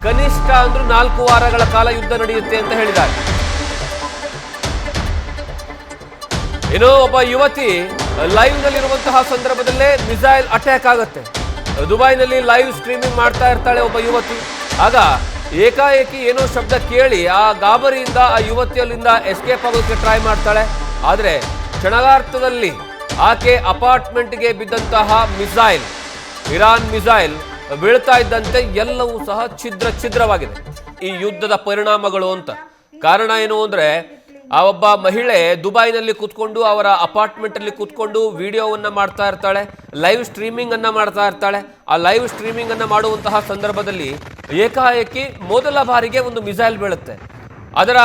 ಕನಿಷ್ಠ ಅಂದ್ರೂ 4 ವಾರಗಳ ಕಾಲ ಯುದ್ಧ ನಡೆಯುತ್ತೆ ಅಂತ ಹೇಳಿದ್ದಾರೆ. ಏನೋ ಒಬ್ಬ ಯುವತಿ ಲೈವ್ ನಲ್ಲಿರುವಂತಹ ಸಂದರ್ಭದಲ್ಲೇ ಮಿಸೈಲ್ ಅಟ್ಯಾಕ್ ಆಗುತ್ತೆ. ದುಬೈನಲ್ಲಿ ಲೈವ್ ಸ್ಟ್ರೀಮಿಂಗ್ ಮಾಡ್ತಾ ಇರ್ತಾಳೆ ಒಬ್ಬ ಯುವತಿ. ಆಗ ಏಕಾಏಕಿ ಏನೋ ಶಬ್ದ ಕೇಳಿ ಆ ಗಾಬರಿಯಿಂದ ಆ ಯುವತಿಯಲ್ಲಿಂದ ಎಸ್ಕೇಪ್ ಆಗೋದಕ್ಕೆ ಟ್ರೈ ಮಾಡ್ತಾಳೆ. ಆದರೆ ಕ್ಷಣಾರ್ಧದಲ್ಲಿ ಆಕೆ ಅಪಾರ್ಟ್ಮೆಂಟ್ಗೆ ಬಿದ್ದಂತಹ ಮಿಸೈಲ್, ಇರಾನ್ ಮಿಸೈಲ್ ಬೀಳ್ತಾ ಇದ್ದಂತೆ ಎಲ್ಲವೂ ಸಹ ಛಿದ್ರವಾಗಿದೆ. ಈ ಯುದ್ಧದ ಪರಿಣಾಮಗಳು ಅಂತ. ಕಾರಣ ಏನು ಅಂದ್ರೆ, ಆ ಒಬ್ಬ ಮಹಿಳೆ ದುಬೈನಲ್ಲಿ ಕೂತ್ಕೊಂಡು ಅವರ ಅಪಾರ್ಟ್ಮೆಂಟ್ ಅಲ್ಲಿ ಕೂತ್ಕೊಂಡು ವಿಡಿಯೋವನ್ನ ಮಾಡ್ತಾ ಇರ್ತಾಳೆ, ಲೈವ್ ಸ್ಟ್ರೀಮಿಂಗ್ ಅನ್ನ ಮಾಡ್ತಾ ಇರ್ತಾಳೆ. ಆ ಲೈವ್ ಸ್ಟ್ರೀಮಿಂಗ್ ಅನ್ನ ಮಾಡುವಂತಹ ಸಂದರ್ಭದಲ್ಲಿ ಏಕಾಏಕಿ ಮೊದಲ ಬಾರಿಗೆ ಒಂದು ಮಿಸೈಲ್ ಬೀಳುತ್ತೆ. ಅದರ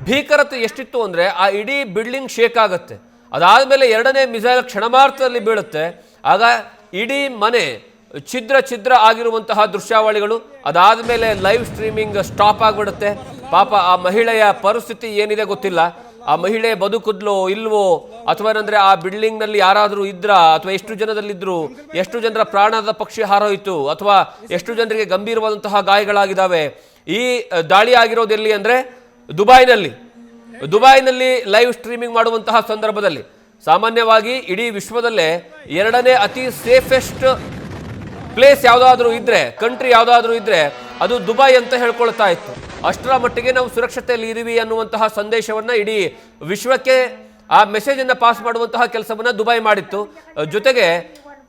ಭೀಕರತೆ ಎಷ್ಟಿತ್ತು ಅಂದ್ರೆ, ಆ ಇಡೀ ಬಿಲ್ಡಿಂಗ್ ಶೇಕ್ ಆಗುತ್ತೆ. ಅದಾದ್ಮೇಲೆ ಎರಡನೇ ಮಿಸೈಲ್ ಕ್ಷಣಮಾತ್ರದಲ್ಲಿ ಬೀಳುತ್ತೆ. ಆಗ ಇಡೀ ಮನೆ ಛಿದ್ರ ಆಗಿರುವಂತಹ ದೃಶ್ಯಾವಳಿಗಳು. ಅದಾದ್ಮೇಲೆ ಲೈವ್ ಸ್ಟ್ರೀಮಿಂಗ್ ಸ್ಟಾಪ್ ಆಗಿಬಿಡುತ್ತೆ. ಪಾಪ ಆ ಮಹಿಳೆಯ ಪರಿಸ್ಥಿತಿ ಏನಿದೆ ಗೊತ್ತಿಲ್ಲ. ಆ ಮಹಿಳೆ ಬದುಕುದ್ಲೋ ಇಲ್ವೋ, ಅಥವಾ ಏನಂದ್ರೆ ಆ ಬಿಲ್ಡಿಂಗ್ ನಲ್ಲಿ ಯಾರಾದರೂ ಇದ್ರ, ಅಥವಾ ಎಷ್ಟು ಜನದಲ್ಲಿದ್ರು, ಎಷ್ಟು ಜನರ ಪ್ರಾಣದ ಪಕ್ಷಿ ಹಾರೋಯಿತು, ಅಥವಾ ಎಷ್ಟು ಜನರಿಗೆ ಗಂಭೀರವಾದಂತಹ ಗಾಯಗಳಾಗಿದ್ದಾವೆ. ಈ ದಾಳಿ ಆಗಿರೋದು ಎಲ್ಲಿ ಅಂದ್ರೆ ದುಬೈನಲ್ಲಿ ಲೈವ್ ಸ್ಟ್ರೀಮಿಂಗ್ ಮಾಡುವಂತಹ ಸಂದರ್ಭದಲ್ಲಿ. ಸಾಮಾನ್ಯವಾಗಿ ಇಡೀ ವಿಶ್ವದಲ್ಲೇ ಎರಡನೇ ಅತಿ ಸೇಫೆಸ್ಟ್ ಪ್ಲೇಸ್ ಯಾವುದಾದ್ರೂ ಇದ್ರೆ, ಕಂಟ್ರಿ ಯಾವುದಾದ್ರೂ ಇದ್ರೆ ಅದು ದುಬೈ ಅಂತ ಹೇಳ್ಕೊಳ್ತಾ ಇತ್ತು. ಅಷ್ಟರ ಮಟ್ಟಿಗೆ ನಾವು ಸುರಕ್ಷತೆಯಲ್ಲಿ ಇದ್ದೀವಿ ಅನ್ನುವಂತಹ ಸಂದೇಶವನ್ನ ಇಡೀ ವಿಶ್ವಕ್ಕೆ ಆ ಮೆಸೇಜ್ ಅನ್ನ ಪಾಸ್ ಮಾಡುವಂತಹ ಕೆಲಸವನ್ನ ದುಬೈ ಮಾಡಿತ್ತು. ಜೊತೆಗೆ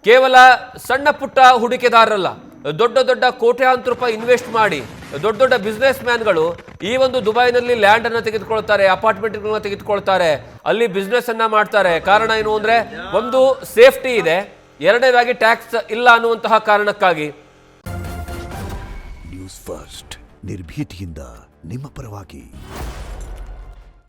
ಕೇವಲ ಸಣ್ಣ ಪುಟ್ಟ ಹೂಡಿಕೆದಾರರಲ್ಲ, ದೊಡ್ಡ ಕೋಟ್ಯಾಂತರ ರೂಪಾಯಿ ಇನ್ವೆಸ್ಟ್ ಮಾಡಿ ದೊಡ್ಡ ಬಿಸ್ನೆಸ್ ಮ್ಯಾನ್ಗಳು ಈ ಒಂದು ದುಬೈನಲ್ಲಿ ಲ್ಯಾಂಡ್ ಅನ್ನ ತೆಗೆದುಕೊಳ್ತಾರೆ, ಅಪಾರ್ಟ್ಮೆಂಟ್ಗಳನ್ನ ತೆಗೆದುಕೊಳ್ತಾರೆ, ಅಲ್ಲಿ ಬಿಸ್ನೆಸ್ ಅನ್ನ ಮಾಡ್ತಾರೆ. ಕಾರಣ ಏನು ಅಂದ್ರೆ, ಒಂದು ಸೇಫ್ಟಿ ಇದೆ, ಎರಡನೇದಾಗಿ ಟ್ಯಾಕ್ಸ್ ಇಲ್ಲ ಅನ್ನುವಂತಹ ಕಾರಣಕ್ಕಾಗಿ. ನ್ಯೂಸ್ ಫಸ್ಟ್ ನಿರ್ಭೀತಿಯಿಂದ ನಿಮ್ಮ ಪರವಾಗಿ.